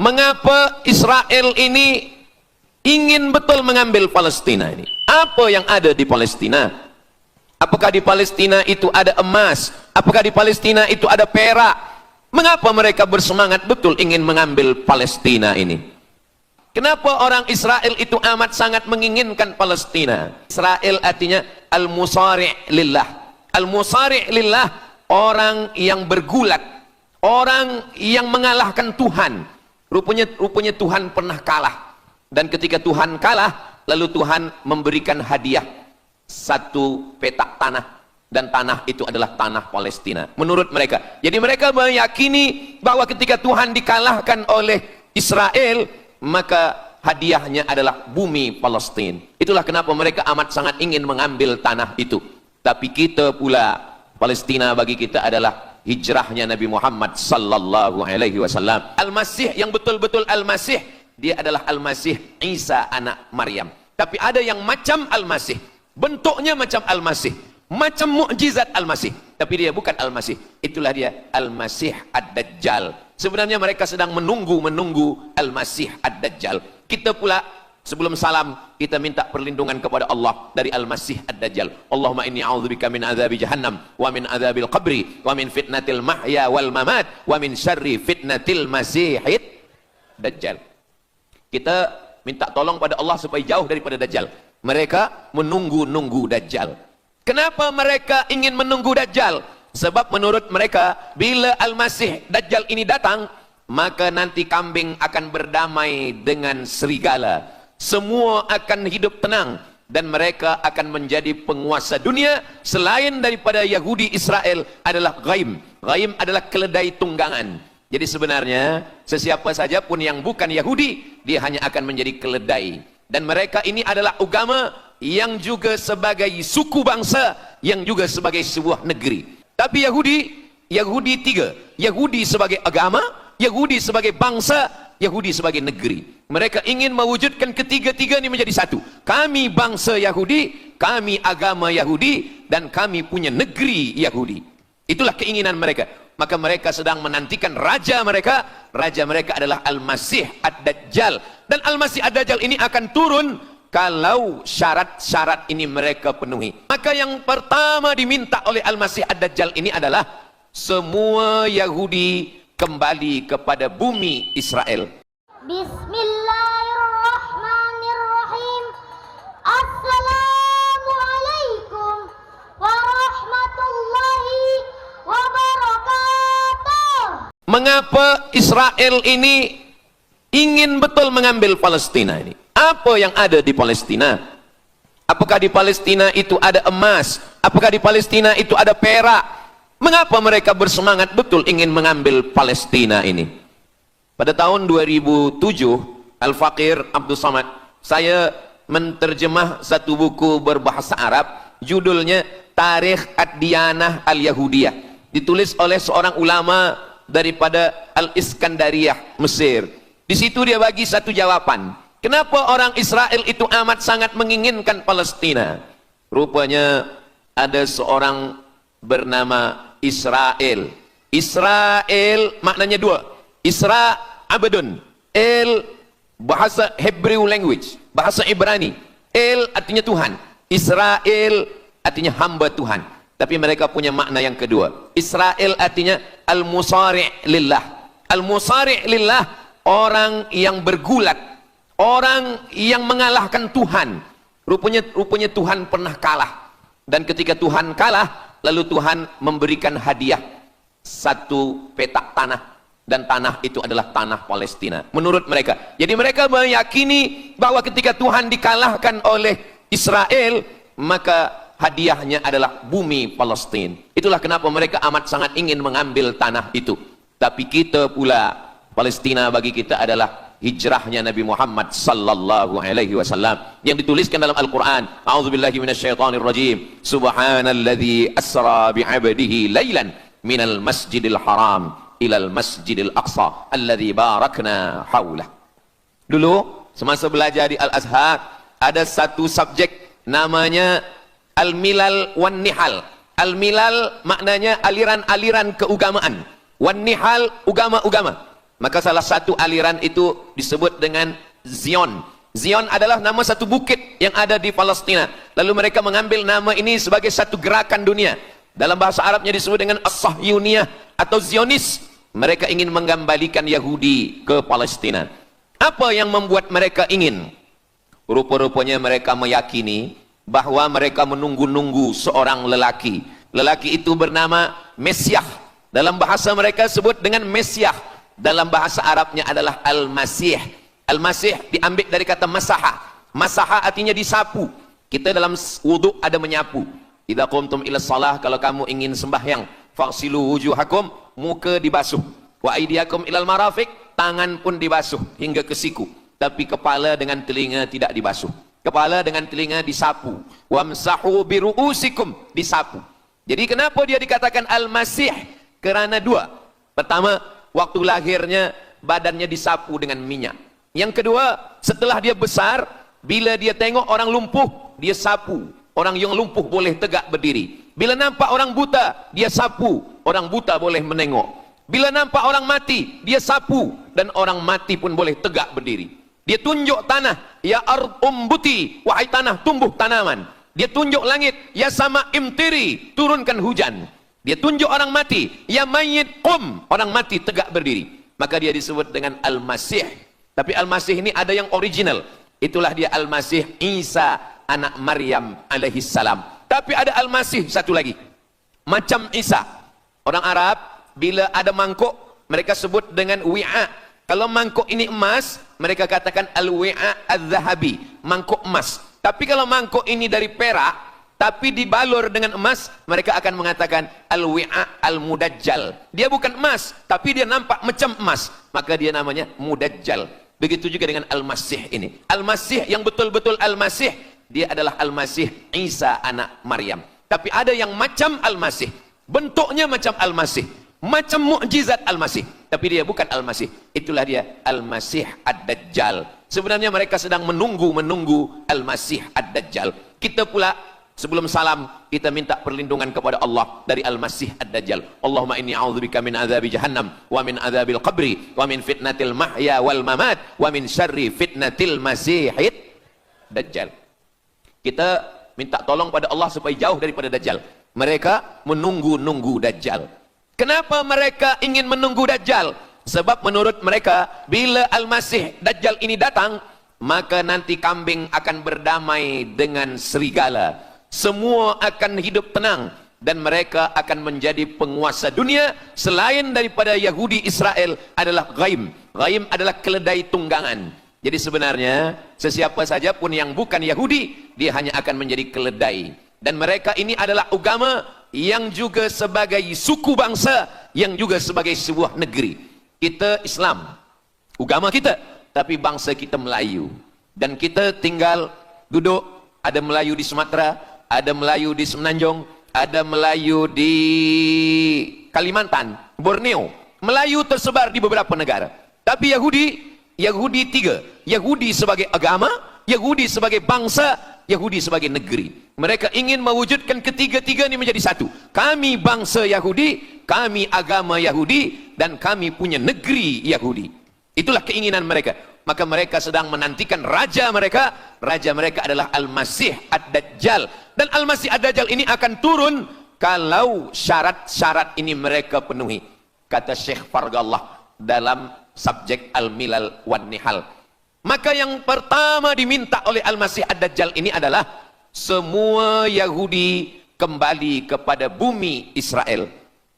Mengapa Israel ini ingin betul mengambil Palestina ini? Apa yang ada di Palestina? Apakah di Palestina itu ada emas? Apakah di Palestina itu ada perak? Mengapa mereka bersemangat betul ingin mengambil Palestina ini? Kenapa orang Israel itu amat sangat menginginkan Palestina? Israel artinya al-musari' lillah. Al-musari' lillah, orang yang bergulat, orang yang mengalahkan Tuhan. Rupanya Tuhan pernah kalah. Dan ketika Tuhan kalah, lalu Tuhan memberikan hadiah satu petak tanah. Dan tanah itu adalah tanah Palestina. Menurut mereka. Jadi mereka meyakini bahwa ketika Tuhan dikalahkan oleh Israel, maka hadiahnya adalah bumi Palestina. Itulah kenapa mereka amat sangat ingin mengambil tanah itu. Tapi kita pula, Palestina bagi kita adalah hijrahnya Nabi Muhammad sallallahu alaihi wasallam. Al-Masih yang betul-betul Al-Masih, dia adalah Al-Masih Isa anak Maryam. Tapi ada yang macam Al-Masih, bentuknya macam Al-Masih, macam mukjizat Al-Masih, tapi dia bukan Al-Masih. Itulah dia Al-Masih Ad-Dajjal. Sebenarnya mereka sedang menunggu Al-Masih Ad-Dajjal. Kita pula sebelum salam, kita minta perlindungan kepada Allah dari Al-Masih Ad-Dajjal. Allahumma inni a'udzubika min adzabi jahannam wa min adzabil qabri wa min fitnatil mahya wal mamat wa min syarri fitnatil masihid Dajjal. Kita minta tolong pada Allah supaya jauh daripada Dajjal. Mereka menunggu Dajjal. Kenapa mereka ingin menunggu Dajjal? Sebab menurut mereka, bila Al-Masih Dajjal ini datang, maka nanti kambing akan berdamai dengan serigala. Semua akan hidup tenang dan mereka akan menjadi penguasa dunia. Selain daripada Yahudi Israel adalah ghaim. Ghaim adalah keledai tunggangan. Jadi sebenarnya sesiapa saja pun yang bukan Yahudi, dia hanya akan menjadi keledai. Dan mereka ini adalah agama yang juga sebagai suku bangsa, yang juga sebagai sebuah negeri. Tapi Yahudi tiga. Yahudi sebagai agama, Yahudi sebagai bangsa, Yahudi sebagai negeri. Mereka ingin mewujudkan ketiga-tiga ini menjadi satu. Kami bangsa Yahudi, kami agama Yahudi, dan kami punya negeri Yahudi. Itulah keinginan mereka. Maka mereka sedang menantikan raja mereka. Raja mereka adalah Al-Masih Ad-Dajjal. Dan Al-Masih Ad-Dajjal ini akan turun kalau syarat-syarat ini mereka penuhi. Maka yang pertama diminta oleh Al-Masih Ad-Dajjal ini adalah semua Yahudi kembali kepada bumi Israel. Bismillahirrahmanirrahim. Assalamualaikum warahmatullahi wabarakatuh. Mengapa Israel ini ingin betul mengambil Palestina ini? Apa yang ada di Palestina? Apakah di Palestina itu ada emas? Apakah di Palestina itu ada perak? Mengapa mereka bersemangat betul ingin mengambil Palestina ini? Pada tahun 2007, Al-Faqir Abdul Samad, saya menterjemah satu buku berbahasa Arab, judulnya Tarikh Ad-Diyanah Al-Yahudiyah. Ditulis oleh seorang ulama daripada Al-Iskandariyah, Mesir. Di situ dia bagi satu jawaban. Kenapa orang Israel itu amat sangat menginginkan Palestina? Rupanya ada seorang bernama Israel. Israel maknanya dua. Isra abadun. El bahasa Hebrew language, bahasa Ibrani. El artinya Tuhan. Israel artinya hamba Tuhan. Tapi mereka punya makna yang kedua. Israel artinya al-musari' lillah. Al-musari' lillah, orang yang bergulat, orang yang mengalahkan Tuhan. Rupanya Tuhan pernah kalah. Dan ketika Tuhan kalah, lalu Tuhan memberikan hadiah satu petak tanah. Dan tanah itu adalah tanah Palestina. Menurut mereka. Jadi mereka meyakini bahwa ketika Tuhan dikalahkan oleh Israel, maka hadiahnya adalah bumi Palestina. Itulah kenapa mereka amat sangat ingin mengambil tanah itu. Tapi kita pula, Palestina bagi kita adalah hijrahnya Nabi Muhammad sallallahu alaihi wasallam, yang dituliskan dalam Al-Quran. A'udzubillahi minasyaitonirrajim. Subhanalladzi asra bi'abdihi lailan minal masjidil haram ilal masjidil aqsa alladzi barakna haulah. Dulu semasa belajar di Al-Azhar, ada satu subjek namanya Al-Milal wan Nihal. Al-Milal maknanya aliran-aliran keugamaan, wan Nihal agama-agama. Maka salah satu aliran itu disebut dengan Zion. Zion adalah nama satu bukit yang ada di Palestina. Lalu mereka mengambil nama ini sebagai satu gerakan dunia. Dalam bahasa Arabnya disebut dengan As-Sahyuniyah atau Zionis. Mereka ingin mengembalikan Yahudi ke Palestina. Apa yang membuat mereka ingin? Rupa-rupanya mereka meyakini bahwa mereka menunggu-nunggu seorang lelaki. Lelaki itu bernama Mesiah. Dalam bahasa mereka sebut dengan Mesiah. Dalam bahasa Arabnya adalah Al-Masih. Al-Masih diambil dari kata masaha. Masaha artinya disapu. Kita dalam wudhu ada menyapu. Idza qumtum ila shalah, kalau kamu ingin sembahyang, faghsilu wujuhakum, muka dibasuh. Wa aydiyakum ilal marafiq, tangan pun dibasuh hingga ke siku. Tapi kepala dengan telinga tidak dibasuh. Kepala dengan telinga disapu. Wamsahu biru'usikum, disapu. Jadi kenapa dia dikatakan Al-Masih? Kerana dua. Pertama, waktu lahirnya badannya disapu dengan minyak. Yang kedua, setelah dia besar, bila dia tengok orang lumpuh, dia sapu. Orang yang lumpuh boleh tegak berdiri. Bila nampak orang buta, dia sapu. Orang buta boleh menengok. Bila nampak orang mati, dia sapu. Dan orang mati pun boleh tegak berdiri. Dia tunjuk tanah, ya ard umbuti, wahai tanah tumbuh tanaman. Dia tunjuk langit, ya sama imtiri, turunkan hujan. Dia tunjuk orang mati, ya mayyit qum, orang mati tegak berdiri. Maka dia disebut dengan Al-Masih. Tapi Al-Masih ini ada yang original. Itulah dia Al-Masih Isa anak Maryam alaihi salam. Tapi ada Al-Masih satu lagi. Macam Isa. Orang Arab bila ada mangkuk mereka sebut dengan wi'a. Kalau mangkuk ini emas, mereka katakan al-wi'a az-zahabi, mangkuk emas. Tapi kalau mangkuk ini dari perak, tapi dibalur dengan emas, mereka akan mengatakan al-wi'a al-mudajjal. Dia bukan emas, tapi dia nampak macam emas, maka dia namanya mudajjal. Begitu juga dengan Al-Masih ini. Al-Masih yang betul-betul Al-Masih, dia adalah Al-Masih Isa anak Maryam. Tapi ada yang macam Al-Masih, bentuknya macam Al-Masih, macam mukjizat Al-Masih, tapi dia bukan Al-Masih. Itulah dia Al-Masih Ad-Dajjal. Sebenarnya mereka sedang menunggu Al-Masih Ad-Dajjal. Kita pula sebelum salam kita minta perlindungan kepada Allah dari Al-Masih Ad-Dajjal. Allahumma inni a'udzubika min adzabi jahannam wa min adzabil qabri wa min fitnatil mahya wal mamat wa min syarri fitnatil masihid dajjal. Kita minta tolong pada Allah supaya jauh daripada Dajjal. Mereka menunggu-nunggu Dajjal. Kenapa mereka ingin menunggu Dajjal? Sebab menurut mereka, bila Al-Masih Dajjal ini datang, maka nanti kambing akan berdamai dengan serigala. Semua akan hidup tenang. Dan mereka akan menjadi penguasa dunia. Selain daripada Yahudi Israel adalah ghaim. Ghaim adalah keledai tunggangan. Jadi sebenarnya, sesiapa saja pun yang bukan Yahudi, dia hanya akan menjadi keledai. Dan mereka ini adalah agama yang juga sebagai suku bangsa, yang juga sebagai sebuah negeri. Kita Islam, agama kita, tapi bangsa kita Melayu. Dan kita tinggal duduk, ada Melayu di Sumatera, ada Melayu di Semenanjung, ada Melayu di Kalimantan, Borneo. Melayu tersebar di beberapa negara. Tapi Yahudi tiga. Yahudi sebagai agama, Yahudi sebagai bangsa, Yahudi sebagai negeri. Mereka ingin mewujudkan ketiga-tiga ini menjadi satu. Kami bangsa Yahudi, kami agama Yahudi, dan kami punya negeri Yahudi. Itulah keinginan mereka. Maka mereka sedang menantikan raja mereka. Raja mereka adalah Al-Masih Ad-Dajjal. Dan Al-Masih Ad-Dajjal ini akan turun kalau syarat-syarat ini mereka penuhi. Kata Syekh Fargallah dalam subjek Al-Milal wan Nihal. Maka yang pertama diminta oleh Al-Masih Ad-Dajjal ini adalah semua Yahudi kembali kepada bumi Israel.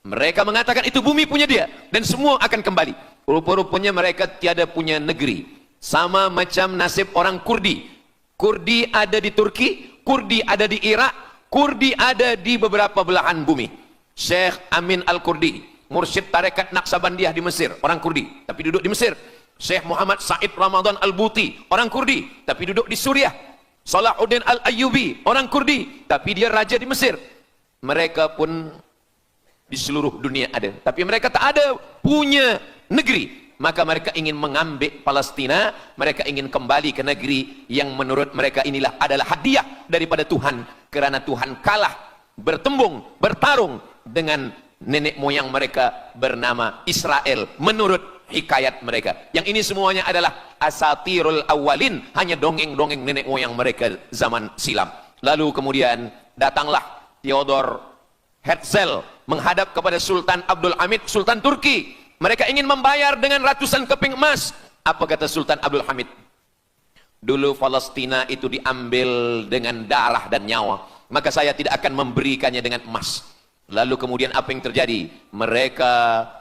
Mereka mengatakan itu bumi punya dia dan semua akan kembali. Rupa-rupanya mereka tiada punya negeri. Sama macam nasib orang Kurdi. Kurdi ada di Turki, Kurdi ada di Irak, Kurdi ada di beberapa belahan bumi. Syekh Amin Al-Kurdi, mursyid tarekat Naqsabandiyah di Mesir, orang Kurdi, tapi duduk di Mesir. Syekh Muhammad Said Ramadan Al-Buti, orang Kurdi, tapi duduk di Suriah. Salahuddin Al-Ayyubi, orang Kurdi, tapi dia raja di Mesir. Mereka pun di seluruh dunia ada, tapi mereka tak ada punya negeri. Maka mereka ingin mengambil Palestina, mereka ingin kembali ke negeri yang menurut mereka inilah adalah hadiah daripada Tuhan, kerana Tuhan kalah bertarung dengan nenek moyang mereka bernama Israel menurut hikayat mereka. Yang ini semuanya adalah asatirul awalin, hanya dongeng-dongeng nenek moyang mereka zaman silam. Lalu kemudian datanglah Theodor Herzl menghadap kepada Sultan Abdul Hamid, Sultan Turki. Mereka ingin membayar dengan ratusan keping emas. Apa kata Sultan Abdul Hamid? Dulu Palestina itu diambil dengan darah dan nyawa, maka saya tidak akan memberikannya dengan emas. Lalu kemudian apa yang terjadi? Mereka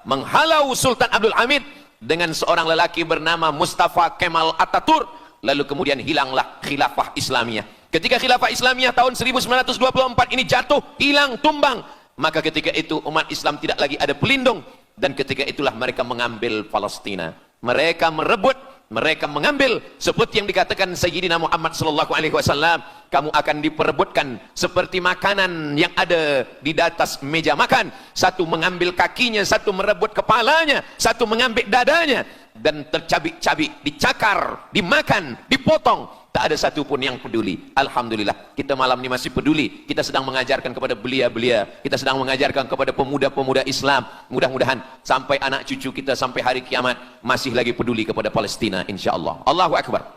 menghalau Sultan Abdul Hamid dengan seorang lelaki bernama Mustafa Kemal Ataturk. Lalu kemudian hilanglah khilafah Islamiyah. Ketika khilafah Islamiyah tahun 1924 ini jatuh, hilang, tumbang, maka ketika itu umat Islam tidak lagi ada pelindung, dan ketika itulah mereka mengambil Palestina. Mereka merebut, mereka mengambil, seperti yang dikatakan Sayyidina Muhammad sallallahu alaihi wasallam, kamu akan diperebutkan seperti makanan yang ada di atas meja makan. Satu mengambil kakinya, satu merebut kepalanya, satu mengambil dadanya, dan tercabik-cabik, dicakar, dimakan, dipotong. Tak ada satu pun yang peduli. Alhamdulillah, kita malam ini masih peduli. Kita sedang mengajarkan kepada belia-belia, kita sedang mengajarkan kepada pemuda-pemuda Islam. Mudah-mudahan sampai anak cucu kita sampai hari kiamat masih lagi peduli kepada Palestina, insyaAllah. Allahu Akbar.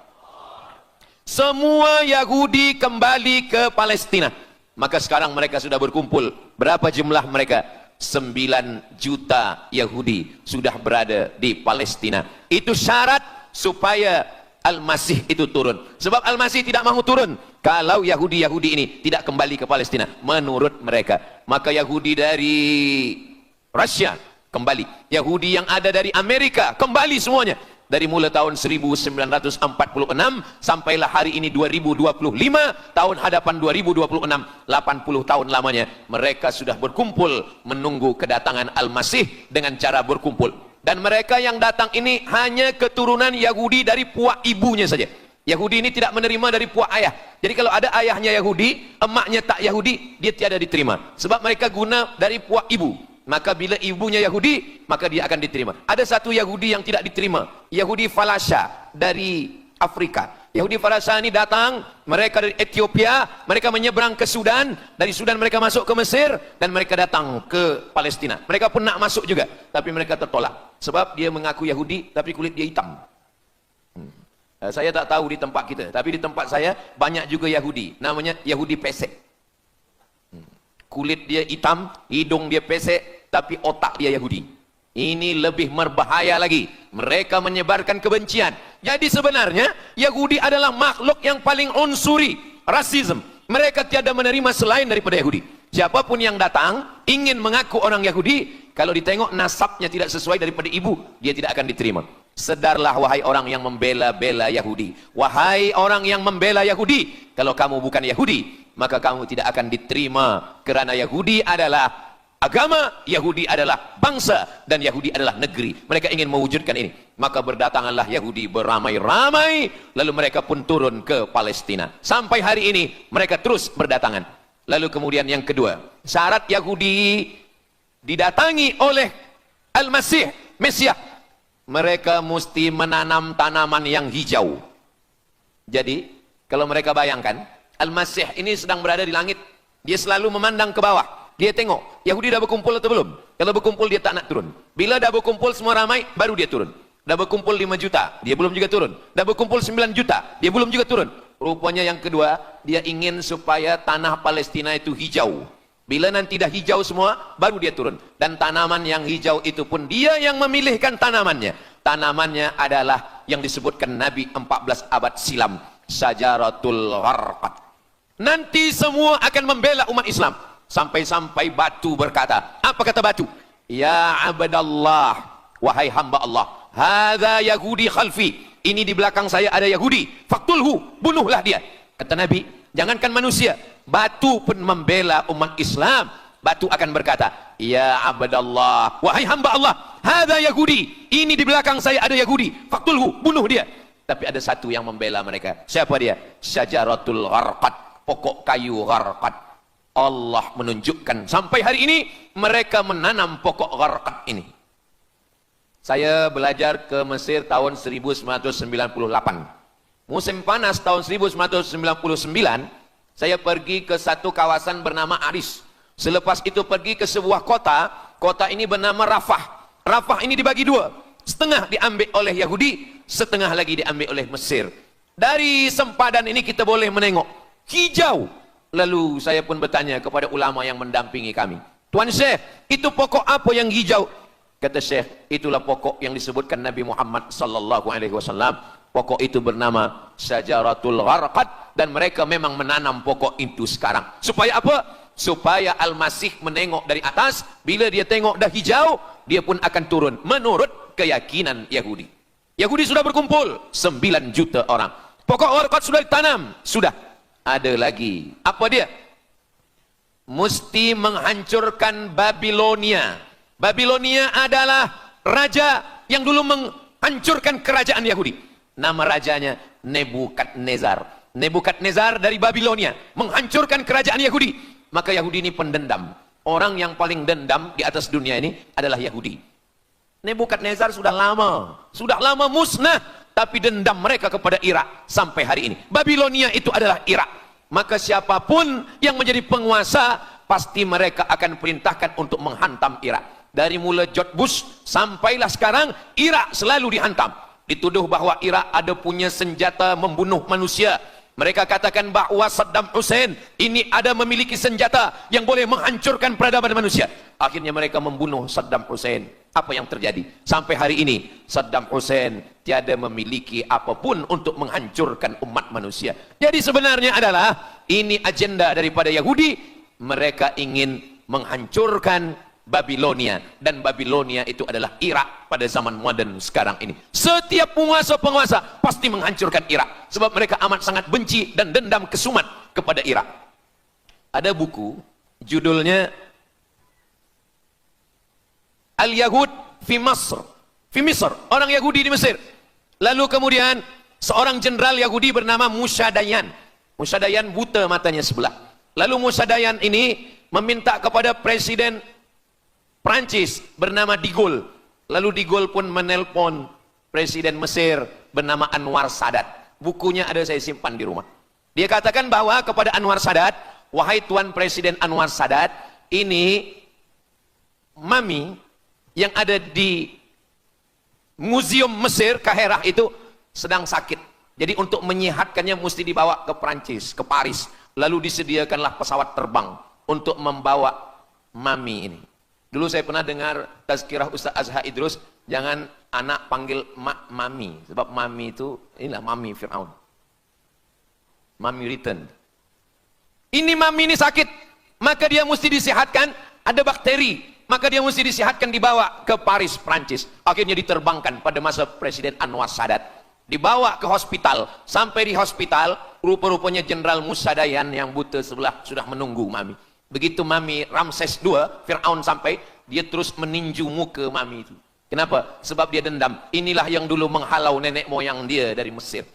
Semua Yahudi kembali ke Palestina. Maka sekarang mereka sudah berkumpul. Berapa jumlah mereka? 9 juta Yahudi sudah berada di Palestina. Itu syarat supaya Al-Masih itu turun. Sebab Al-Masih tidak mahu turun kalau Yahudi-Yahudi ini tidak kembali ke Palestina menurut mereka. Maka Yahudi dari Rusia kembali, Yahudi yang ada dari Amerika kembali semuanya. Dari mulai tahun 1946 sampailah hari ini 2025, tahun hadapan 2026, 80 tahun lamanya mereka sudah berkumpul menunggu kedatangan Al-Masih dengan cara berkumpul. Dan mereka yang datang ini hanya keturunan Yahudi dari puak ibunya saja. Yahudi ini tidak menerima dari puak ayah. Jadi kalau ada ayahnya Yahudi, emaknya tak Yahudi, dia tiada diterima. Sebab mereka guna dari puak ibu. Maka bila ibunya Yahudi, maka dia akan diterima. Ada satu Yahudi yang tidak diterima, Yahudi Falasha dari Afrika. Yahudi Falasha ini datang, mereka dari Ethiopia, mereka menyeberang ke Sudan, dari Sudan mereka masuk ke Mesir, dan mereka datang ke Palestina. Mereka pun nak masuk juga, tapi mereka tertolak. Sebab dia mengaku Yahudi, tapi kulit dia hitam. Saya tak tahu di tempat kita, tapi di tempat saya banyak juga Yahudi, namanya Yahudi pesek. Kulit dia hitam, hidung dia pesek, tapi otak dia Yahudi. Ini lebih berbahaya lagi. Mereka menyebarkan kebencian. Jadi sebenarnya Yahudi adalah makhluk yang paling unsuri, rasisme. Mereka tiada menerima selain daripada Yahudi. Siapapun yang datang ingin mengaku orang Yahudi, kalau ditengok nasabnya tidak sesuai daripada ibu, dia tidak akan diterima. Sedarlah wahai orang yang membela-bela Yahudi. Wahai orang yang membela Yahudi, kalau kamu bukan Yahudi, maka kamu tidak akan diterima. Kerana Yahudi adalah agama, Yahudi adalah bangsa, dan Yahudi adalah negeri. Mereka ingin mewujudkan ini. Maka berdatanganlah Yahudi beramai-ramai, lalu mereka pun turun ke Palestina. Sampai hari ini mereka terus berdatangan. Lalu kemudian yang kedua, syarat Yahudi didatangi oleh Al-Masih, Mesias, mereka mesti menanam tanaman yang hijau. Jadi kalau mereka bayangkan, Al-Masih ini sedang berada di langit, dia selalu memandang ke bawah. Dia tengok, Yahudi dah berkumpul atau belum? Kalau berkumpul dia tak nak turun. Bila dah berkumpul semua ramai, baru dia turun. Dah berkumpul 5 juta, dia belum juga turun. Dah berkumpul 9 juta, dia belum juga turun. Rupanya yang kedua, dia ingin supaya tanah Palestina itu hijau. Bila nanti dah hijau semua, baru dia turun. Dan tanaman yang hijau itu pun dia yang memilihkan tanamannya. Tanamannya adalah yang disebutkan Nabi 14 abad silam, Syajaratul Gharqad. Nanti semua akan membela umat Islam. Sampai-sampai batu berkata, apa kata batu? Ya abdallah, wahai hamba Allah, hadza Yahudi khalfi, ini di belakang saya ada Yahudi, faktulhu, bunuhlah dia. Kata Nabi, jangankan manusia, batu pun membela umat Islam. Batu akan berkata, ya abdallah, wahai hamba Allah, hadza Yahudi, ini di belakang saya ada Yahudi, faktulhu, bunuh dia. Tapi ada satu yang membela mereka. Siapa dia? Syajaratul Gharqad, pokok kayu Gharqad. Allah menunjukkan sampai hari ini mereka menanam pokok Gharqad ini. Saya belajar ke Mesir tahun 1998. Musim panas tahun 1999, saya pergi ke satu kawasan bernama Aris. Selepas itu pergi ke sebuah kota, kota ini bernama Rafah. Rafah ini dibagi dua. setengah diambil oleh Yahudi, setengah lagi diambil oleh Mesir. Dari sempadan ini kita boleh menengok hijau. Lalu saya pun bertanya kepada ulama yang mendampingi kami, Tuan Syekh, itu pokok apa yang hijau? Kata Syekh, itulah pokok yang disebutkan Nabi Muhammad sallallahu alaihi wasallam. Pokok itu bernama Syajaratul Gharqad, dan mereka memang menanam pokok itu sekarang. Supaya apa? Supaya Al-Masih menengok dari atas, bila dia tengok dah hijau, dia pun akan turun menurut keyakinan Yahudi. Yahudi sudah berkumpul 9 juta orang. Pokok Gharqad sudah ditanam, sudah. Ada lagi. Apa dia? Mesti menghancurkan Babilonia. Babilonia adalah raja yang dulu menghancurkan kerajaan Yahudi. Nama rajanya Nebukadnezar. Nebukadnezar dari Babilonia menghancurkan kerajaan Yahudi. Maka Yahudi ini pendendam. Orang yang paling dendam di atas dunia ini adalah Yahudi. Nebukadnezar sudah lama musnah, tapi dendam mereka kepada Irak sampai hari ini. Babilonia itu adalah Irak. Maka siapapun yang menjadi penguasa, pasti mereka akan perintahkan untuk menghantam Irak. Dari mula George Bush sampailah sekarang, Irak selalu dihantam. Dituduh bahwa Irak ada punya senjata membunuh manusia. Mereka katakan bahwa Saddam Hussein ini ada memiliki senjata yang boleh menghancurkan peradaban manusia. Akhirnya mereka membunuh Saddam Hussein. Apa yang terjadi? Sampai hari ini Saddam Hussein tiada memiliki apapun untuk menghancurkan umat manusia. Jadi sebenarnya adalah ini agenda daripada Yahudi. Mereka ingin menghancurkan Babilonia, dan Babilonia itu adalah Irak pada zaman modern sekarang ini. Setiap penguasa-penguasa pasti menghancurkan Irak, sebab mereka amat sangat benci dan dendam kesumat kepada Irak. Ada buku judulnya Al-Yahud fi Masr. Fi Misr, orang Yahudi di Mesir. Lalu kemudian seorang jenderal Yahudi bernama Musa Dayan. Musa Dayan buta matanya sebelah. Lalu Musa Dayan ini meminta kepada Presiden Prancis bernama De Gaulle. Lalu De Gaulle pun menelpon Presiden Mesir bernama Anwar Sadat. Bukunya ada, saya simpan di rumah. Dia katakan bahwa kepada Anwar Sadat, wahai Tuan Presiden Anwar Sadat, ini mami yang ada di Museum Mesir Kaherah itu sedang sakit. Jadi untuk menyehatkannya mesti dibawa ke Prancis, ke Paris. Lalu disediakanlah pesawat terbang untuk membawa mami ini. Dulu saya pernah dengar tazkirah Ustaz Azhar Idrus, jangan anak panggil mami, sebab mami itu inilah mami Fir'aun. Mami return. Ini mami ini sakit, maka dia mesti disehatkan, ada bakteri, maka dia mesti disehatkan, dibawa ke Paris, Prancis. Akhirnya diterbangkan pada masa Presiden Anwar Sadat. Dibawa ke hospital, sampai di hospital, rupa-rupanya Jenderal Musa Dayan yang buta sebelah sudah menunggu mami. Begitu mami Ramses II, Fir'aun sampai, dia terus meninju muka mami itu. Kenapa? Sebab dia dendam. Inilah yang dulu menghalau nenek moyang dia dari Mesir.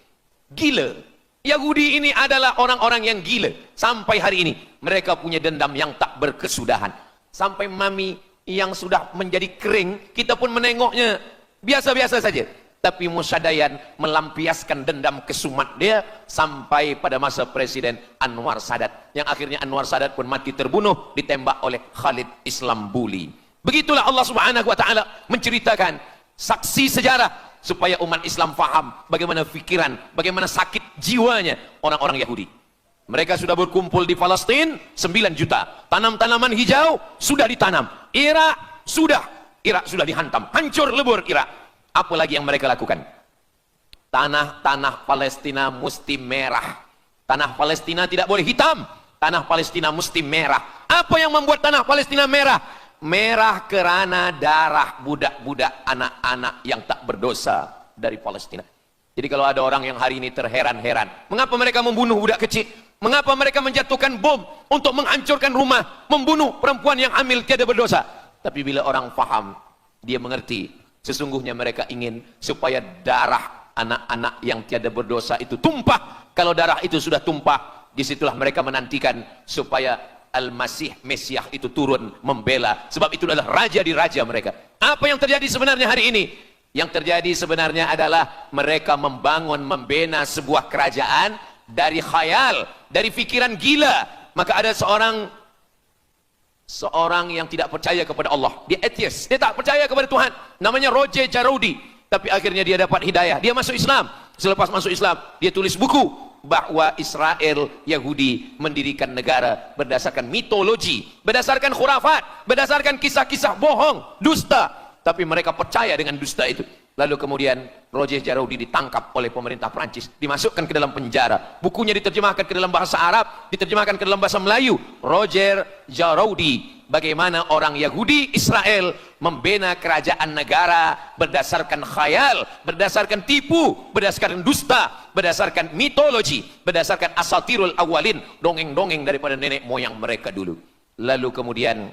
Gila. Yahudi ini adalah orang-orang yang gila. Sampai hari ini, mereka punya dendam yang tak berkesudahan. Sampai mami yang sudah menjadi kering, kita pun menengoknya biasa-biasa saja. Tapi Musa Dayan melampiaskan dendam kesumat dia sampai pada masa Presiden Anwar Sadat, yang akhirnya Anwar Sadat pun mati terbunuh ditembak oleh Khalid Islambuli. Begitulah Allah Subhanahu wa taala menceritakan saksi sejarah supaya umat Islam faham bagaimana fikiran, bagaimana sakit jiwanya orang-orang Yahudi. Mereka sudah berkumpul di Palestina 9 juta. Tanam-tanaman hijau sudah ditanam. Irak sudah dihantam, hancur lebur Irak. Apa lagi yang mereka lakukan? Tanah Palestina mesti merah. Tanah Palestina tidak boleh hitam. Tanah Palestina mesti merah. Apa yang membuat tanah Palestina merah? Merah kerana darah budak-budak, anak-anak yang tak berdosa dari Palestina. Jadi kalau ada orang yang hari ini terheran-heran, mengapa mereka membunuh budak kecil? Mengapa mereka menjatuhkan bom untuk menghancurkan rumah, membunuh perempuan yang hamil tiada berdosa? Tapi bila orang faham, dia mengerti. Sesungguhnya mereka ingin supaya darah anak-anak yang tiada berdosa itu tumpah. Kalau darah itu sudah tumpah, disitulah mereka menantikan supaya Al-Masih Mesiah itu turun membela. Sebab itu adalah raja di raja mereka. Apa yang terjadi sebenarnya hari ini? Yang terjadi sebenarnya adalah mereka membangun, membina sebuah kerajaan dari khayal, dari fikiran gila. Maka ada seorang yang tidak percaya kepada Allah. Dia atheist, dia tak percaya kepada Tuhan. Namanya Roger Jarroudi. Tapi akhirnya dia dapat hidayah. Dia masuk Islam. Selepas masuk Islam, dia tulis buku bahwa Israel Yahudi mendirikan negara berdasarkan mitologi, berdasarkan khurafat, berdasarkan kisah-kisah bohong, dusta. Tapi mereka percaya dengan dusta itu. Lalu kemudian Roger Jarroudi ditangkap oleh pemerintah Prancis, dimasukkan ke dalam penjara. Bukunya diterjemahkan ke dalam bahasa Arab, diterjemahkan ke dalam bahasa Melayu. Roger Jarroudi, bagaimana orang Yahudi Israel membina kerajaan negara berdasarkan khayal, berdasarkan tipu, berdasarkan dusta, berdasarkan mitologi, berdasarkan asatirul awalin, dongeng-dongeng daripada nenek moyang mereka dulu. Lalu kemudian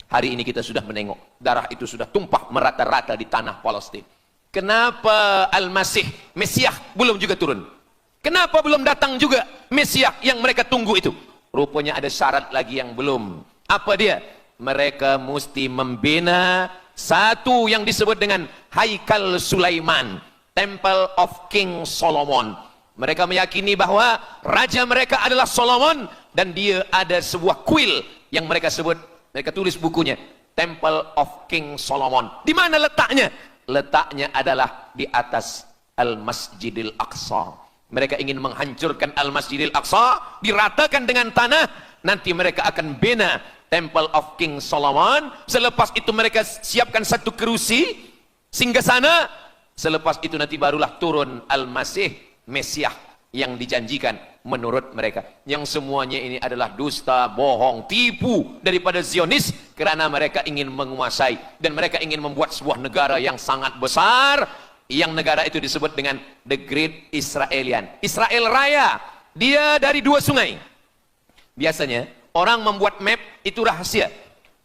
hari ini kita sudah menengok darah itu sudah tumpah merata-rata di tanah Palestina. Kenapa Al-Masih, Mesiah belum juga turun? Kenapa belum datang juga Mesiah yang mereka tunggu itu? Rupanya ada syarat lagi yang belum. Apa dia? Mereka mesti membina satu yang disebut dengan Haikal Sulaiman, Temple of King Solomon. Mereka meyakini bahwa raja mereka adalah Solomon, dan dia ada sebuah kuil yang mereka sebut, mereka tulis bukunya, Temple of King Solomon. Di mana letaknya? Letaknya adalah di atas Al-Masjidil Aqsa. Mereka ingin menghancurkan Al-Masjidil Aqsa, diratakan dengan tanah. Nanti mereka akan bina Temple of King Solomon. Selepas itu mereka siapkan satu kerusi singgasana. Selepas itu nanti barulah turun Al-Masih, Mesiah yang dijanjikan menurut mereka. Yang semuanya ini adalah dusta, bohong, tipu daripada Zionis, karena mereka ingin menguasai dan mereka ingin membuat sebuah negara yang sangat besar, yang negara itu disebut dengan The Great Israelian, Israel Raya. Dia dari dua sungai. Biasanya orang membuat map itu rahasia.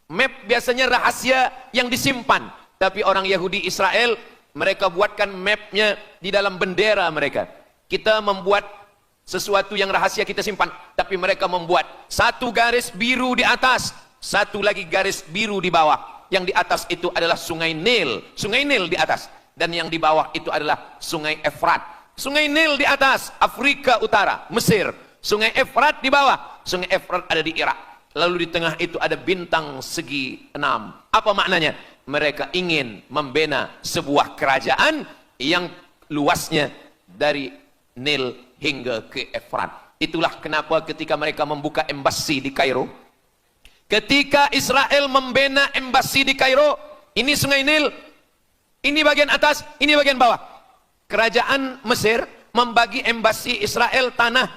Map biasanya rahasia yang disimpan, tapi orang Yahudi Israel mereka buatkan mapnya di dalam bendera mereka. Kita membuat sesuatu yang rahasia kita simpan, tapi mereka membuat satu garis biru di atas, satu lagi garis biru di bawah. Yang di atas itu adalah sungai Nil, sungai Nil di atas, dan yang di bawah itu adalah sungai Efrat. Sungai Nil di atas, Afrika Utara, Mesir. Sungai Efrat di bawah, sungai Efrat ada di Irak. Lalu di tengah itu ada bintang segi 6. Apa maknanya? Mereka ingin membina sebuah kerajaan yang luasnya dari Nil hingga ke Efrat. Itulah kenapa ketika mereka membuka embasi di Kairo, ketika Israel membina embasi di Kairo, ini sungai Nil, ini bagian atas, ini bagian bawah. Kerajaan Mesir membagi embasi Israel tanah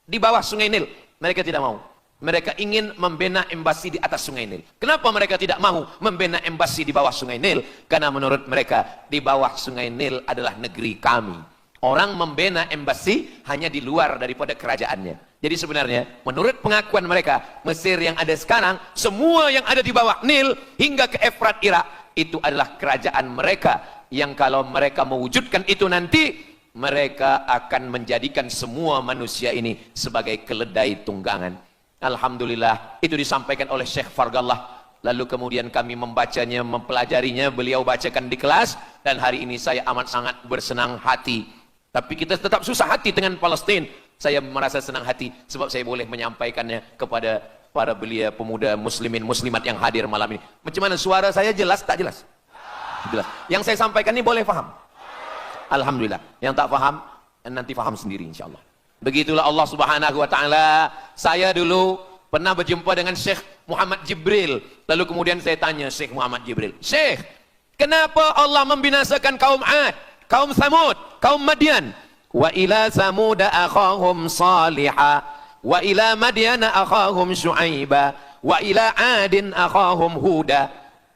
di bawah sungai Nil. Mereka tidak mau. Mereka ingin membina embasi di atas sungai Nil. Kenapa mereka tidak mau membina embasi di bawah sungai Nil? Karena menurut mereka di bawah sungai Nil adalah negeri kami. Orang membina embasi hanya di luar daripada kerajaannya. Jadi sebenarnya menurut pengakuan mereka, Mesir yang ada sekarang, semua yang ada di bawah Nil hingga ke Efrat Irak, itu adalah kerajaan mereka. Yang kalau mereka mewujudkan itu nanti, mereka akan menjadikan semua manusia ini sebagai keledai tunggangan. Alhamdulillah, itu disampaikan oleh Syekh Fargallah. Lalu kemudian kami membacanya, mempelajarinya, beliau bacakan di kelas, dan hari ini saya amat sangat bersenang hati. Tapi kita tetap susah hati dengan Palestina. Saya merasa senang hati sebab saya boleh menyampaikannya kepada para belia pemuda muslimin muslimat yang hadir malam ini. Macam mana suara saya, jelas tak jelas? Jelas. Yang saya sampaikan ini boleh faham? Alhamdulillah. Yang tak faham nanti faham sendiri insyaallah. Begitulah Allah Subhanahu wa taala. Saya dulu pernah berjumpa dengan Syekh Muhammad Jibril. Lalu kemudian saya tanya Syekh Muhammad Jibril, "Syekh, kenapa Allah membinasakan kaum Ad, kaum Samud, kaum Madian? Wa ila Samud akhahum Salihah, wa ila Madian akhahum Syuaiba, wa ila Adin akhahum Huda."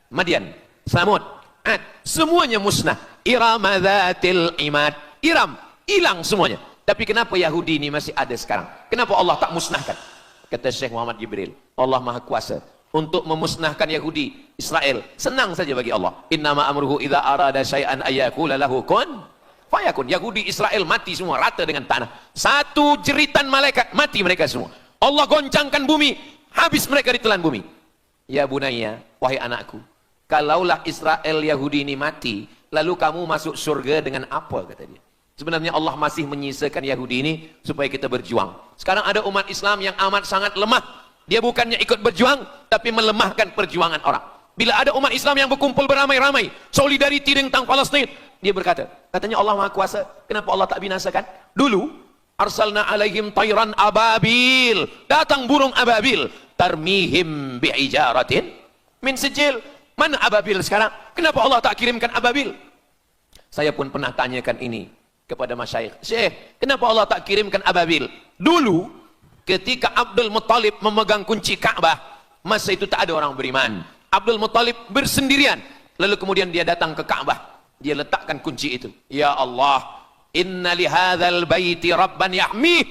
Madian, Samud, Ad, semuanya musnah. Iram dzatil imad, Iram hilang semuanya. Tapi kenapa Yahudi ini masih ada sekarang? Kenapa Allah tak musnahkan? Kata Syekh Muhammad Jibril, Allah Maha Kuasa untuk memusnahkan Yahudi Israel. Senang saja bagi Allah. Innama amruhu idza arada syai'an ayyakula lahu kun fayakun. Yahudi Israel mati semua rata dengan tanah. Satu jeritan malaikat mati mereka semua. Allah goncangkan bumi, habis mereka ditelan bumi. Ya bunayya, wahai anakku, kalaulah Israel Yahudi ini mati, lalu kamu masuk surga dengan apa, kata dia. Sebenarnya Allah masih menyisakan Yahudi ini supaya kita berjuang. Sekarang ada umat Islam yang amat sangat lemah. Dia bukannya ikut berjuang, tapi melemahkan perjuangan orang. Bila ada umat Islam yang berkumpul beramai-ramai, solidariti tentang Palestin, dia berkata, katanya Allah Maha Kuasa, kenapa Allah tak binasakan? Dulu, arsalna alaihim tayran ababil, datang burung ababil, tarmihim bi'ijaratin min sijil. Mana ababil sekarang? Kenapa Allah tak kirimkan ababil? Saya pun pernah tanyakan ini kepada masyayikh. Syekh, kenapa Allah tak kirimkan ababil? Dulu, ketika Abdul Muttalib memegang kunci Ka'bah, masa itu tak ada orang beriman. Abdul Muttalib bersendirian. Lalu kemudian dia datang ke Ka'bah. Dia letakkan kunci itu. Ya Allah, inna lihadzal baiti rabban yahmih.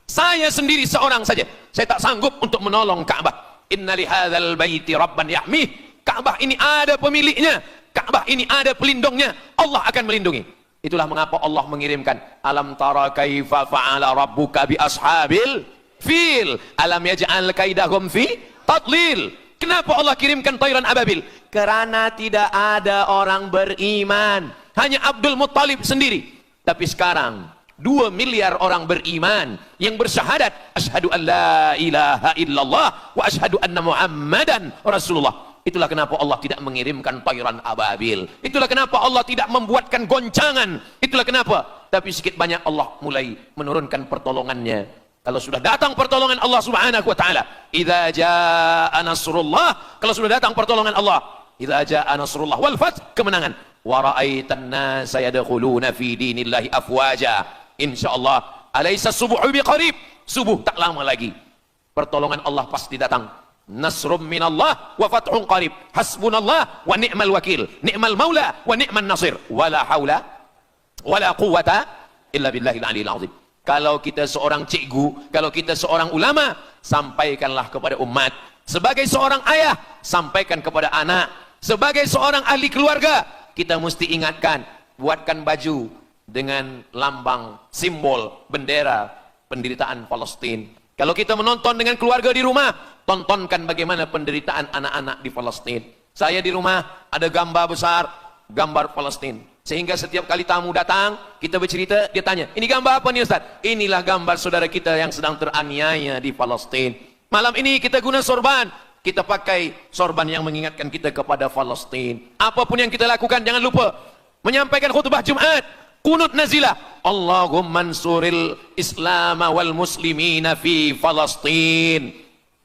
Saya sendiri seorang saja. Saya tak sanggup untuk menolong Ka'bah. Inna lihadzal baiti rabban yahmih. Ka'bah ini ada pemiliknya. Ka'bah ini ada pelindungnya. Allah akan melindungi. Itulah mengapa Allah mengirimkan alam tara kaifa fa'ala rabbuka bi ashabil fil alam yaj'al kaidahum fi tadlil. Kenapa Allah kirimkan tayran ababil? Kerana tidak ada orang beriman, hanya Abdul Muttalib sendiri. Tapi sekarang 2 miliar orang beriman yang bersyahadat asyhadu an la ilaha illallah wa asyhadu anna muhammadan rasulullah. Itulah kenapa Allah tidak mengirimkan tayran ababil. Itulah kenapa Allah tidak membuatkan goncangan. Itulah kenapa. Tapi sedikit banyak Allah mulai menurunkan pertolongannya. Kalau sudah datang pertolongan Allah Subhanahu wa taala, idza jaa nasrullah, kalau sudah datang pertolongan Allah, idza jaa nasrullah wal fath, kemenangan. Wa ra'aitan nasa yadkhuluna fi dinillahi afwaja. Insyaallah, alaysa subuhu biqarib. Subuh tak lama lagi. Pertolongan Allah pasti datang. Nasrum minallah wa fathun qarib. Hasbunallah wa ni'mal wakil. Ni'mal maula wa ni'man nasir. Wala haula wala quwata illa billahil aliyil azim. Kalau kita seorang cikgu, kalau kita seorang ulama, sampaikanlah kepada umat. Sebagai seorang ayah, sampaikan kepada anak. Sebagai seorang ahli keluarga, kita mesti ingatkan, buatkan baju dengan lambang, simbol, bendera penderitaan Palestin. Kalau kita menonton dengan keluarga di rumah, tontonkan bagaimana penderitaan anak-anak di Palestin. Saya di rumah ada gambar besar, gambar Palestin. Sehingga setiap kali tamu datang, kita bercerita, dia tanya, ini gambar apa nih Ustaz? Inilah gambar saudara kita yang sedang teraniaya di Palestin. Malam ini kita guna sorban, kita pakai sorban yang mengingatkan kita kepada Palestin. Apapun yang kita lakukan, jangan lupa menyampaikan khutbah Jumat, qunut nazilah, Allahumma ansuril Islam wal muslimina fi Palestin.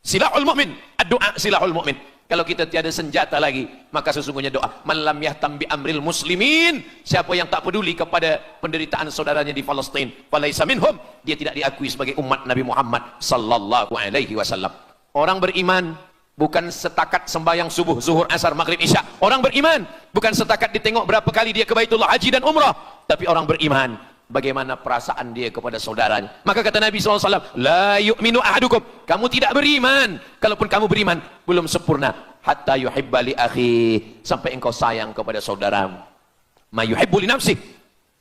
Silahul mu'min, doa silahul mu'min. Kalau kita tiada senjata lagi, maka sesungguhnya doa. Man lam yahtam bi amril muslimin, siapa yang tak peduli kepada penderitaan saudaranya di Palestin, falaisa minhum, dia tidak diakui sebagai umat Nabi Muhammad sallallahu alaihi wasallam. Orang beriman bukan setakat sembahyang subuh, zuhur, asar, maghrib, isya. Orang beriman bukan setakat ditengok berapa kali dia ke Baitullah haji dan umrah, tapi orang beriman bagaimana perasaan dia kepada saudaranya. Maka kata Nabi SAW, la yu'minu ahadukum, kamu tidak beriman, kalaupun kamu beriman, belum sempurna, hatta yuhibba li akhi, sampai engkau sayang kepada saudaramu. Ma yuhibbu li nafsih,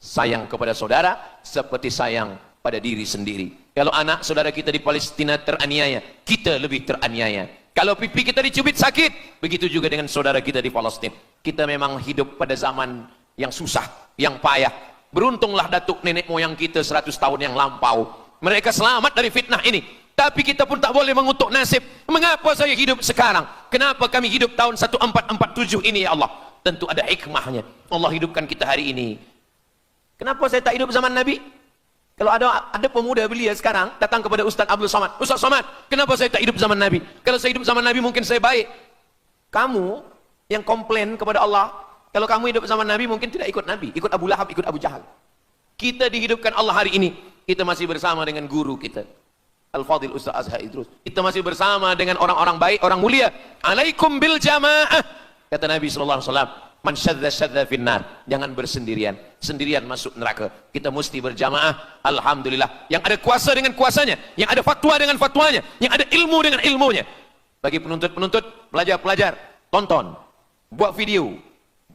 sayang kepada saudara seperti sayang pada diri sendiri. Kalau anak saudara kita di Palestina teraniaya, kita lebih teraniaya. Kalau pipi kita dicubit sakit, begitu juga dengan saudara kita di Palestina. Kita memang hidup pada zaman yang susah, yang payah. Beruntunglah datuk nenek moyang kita 100 tahun yang lampau. Mereka selamat dari fitnah ini. Tapi kita pun tak boleh mengutuk nasib. Mengapa saya hidup sekarang? Kenapa kami hidup tahun 1447 ini ya Allah? Tentu ada hikmahnya. Allah hidupkan kita hari ini. Kenapa saya tak hidup zaman Nabi? Kalau ada pemuda belia sekarang datang kepada Ustaz Abdul Somad. Ustaz Somad, kenapa saya tak hidup zaman Nabi? Kalau saya hidup zaman Nabi mungkin saya baik. Kamu yang komplain kepada Allah, kalau kamu hidup zaman Nabi mungkin tidak ikut Nabi, ikut Abu Lahab, ikut Abu Jahal. Kita dihidupkan Allah hari ini, kita masih bersama dengan guru kita, Al-Fadhil Ustaz Azhar Idrus. Kita masih bersama dengan orang-orang baik, orang mulia. Alaikum bil jamaah, kata Nabi SAW. Man syadza syadza finnar, jangan bersendirian, sendirian masuk neraka. Kita mesti berjamaah. Alhamdulillah, yang ada kuasa dengan kuasanya, yang ada fatwa dengan fatwanya, yang ada ilmu dengan ilmunya. Bagi penuntut-penuntut, pelajar-pelajar, tonton, buat video,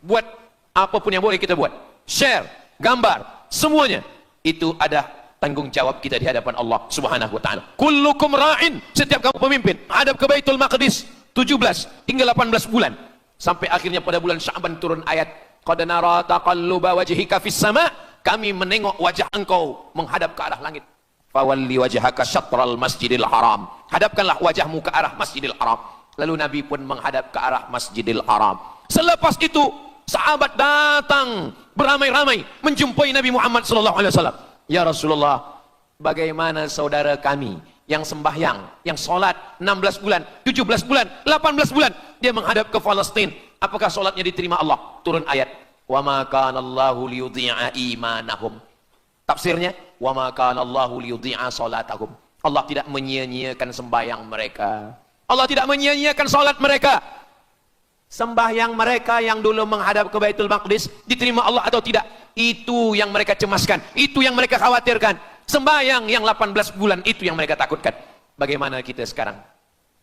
buat apapun yang boleh kita buat, share, gambar, semuanya itu ada tanggung jawab kita di hadapan Allah Subhanahu wa taala. Kullukum ra'in, setiap kamu pemimpin, hadap ke Baitul Maqdis 17 hingga 18 bulan, sampai akhirnya pada bulan Sya'ban turun ayat, qad nara taqalluba wajhika fis sama', kami menengok wajah engkau menghadap ke arah langit. fawalli wajhaka syatral masjidil haram. Hadapkanlah wajahmu ke arah Masjidil Haram. Lalu Nabi pun menghadap ke arah Masjidil Haram. Selepas itu sahabat datang beramai-ramai menjumpai Nabi Muhammad SAW. Ya Rasulullah, bagaimana saudara kami yang sembahyang, yang solat 16 bulan, 17 bulan, 18 bulan, dia menghadap ke Palestina. Apakah solatnya diterima Allah? Turun ayat. Wa ma kana Allahu liyudhi'a imanahum. Tafsirnya, wa ma kana Allahu liyudhi'a salatahum. Allah tidak menyia-nyiakan sembahyang mereka. Allah tidak menyia-nyiakan salat mereka. Sembahyang mereka yang dulu menghadap ke Baitul Maqdis diterima Allah atau tidak? Itu yang mereka cemaskan, itu yang mereka khawatirkan. Sembahyang yang 18 bulan itu yang mereka takutkan. Bagaimana kita sekarang?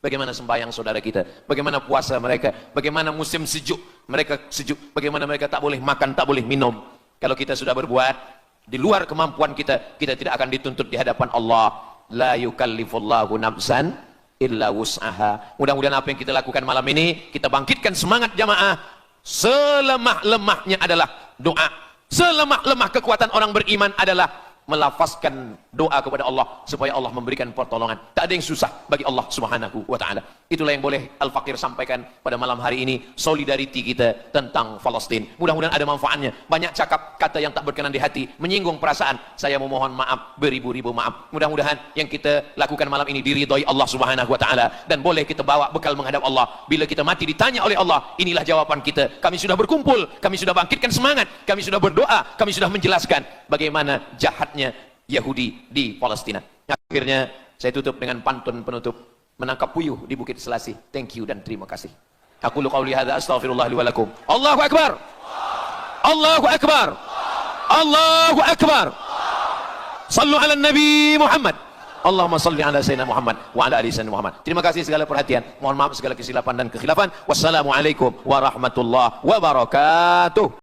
Bagaimana sembahyang saudara kita? Bagaimana puasa mereka? Bagaimana musim sejuk? Mereka sejuk. Bagaimana mereka tak boleh makan, tak boleh minum? Kalau kita sudah berbuat di luar kemampuan kita, kita tidak akan dituntut di hadapan Allah. La yukallifullahu nafsan illa wus'aha. Mudah-mudahan apa yang kita lakukan malam ini, kita bangkitkan semangat jamaah. Selemah-lemahnya adalah doa. Selemah-lemah kekuatan orang beriman adalah melafazkan doa kepada Allah supaya Allah memberikan pertolongan. Tak ada yang susah bagi Allah Subhanahu wa taala. Itulah yang boleh Al-Fakir sampaikan pada malam hari ini, solidariti kita tentang Palestina. Mudah-mudahan ada manfaatnya. Banyak cakap kata yang tak berkenan di hati, menyinggung perasaan. Saya memohon maaf, beribu-ribu maaf. Mudah-mudahan yang kita lakukan malam ini diridhoi Allah Subhanahu wa taala dan boleh kita bawa bekal menghadap Allah. Bila kita mati ditanya oleh Allah, inilah jawaban kita. Kami sudah berkumpul, kami sudah bangkitkan semangat, kami sudah berdoa, kami sudah menjelaskan bagaimana jahatnya Yahudi di Palestina. Akhirnya saya tutup dengan pantun penutup, menangkap puyuh di Bukit Selasih. Thank you dan terima kasih. Aku qauli hadza astaghfirullah li wa lakum. Allahu akbar. Allahu akbar. Allahu akbar. Sallu ala Nabi Muhammad. Allahumma salli ala Sayyidina Muhammad wa ala ali Sayyidina Muhammad. Terima kasih segala perhatian. Mohon maaf segala kesilapan dan kekhilafan. Wassalamualaikum warahmatullahi wabarakatuh.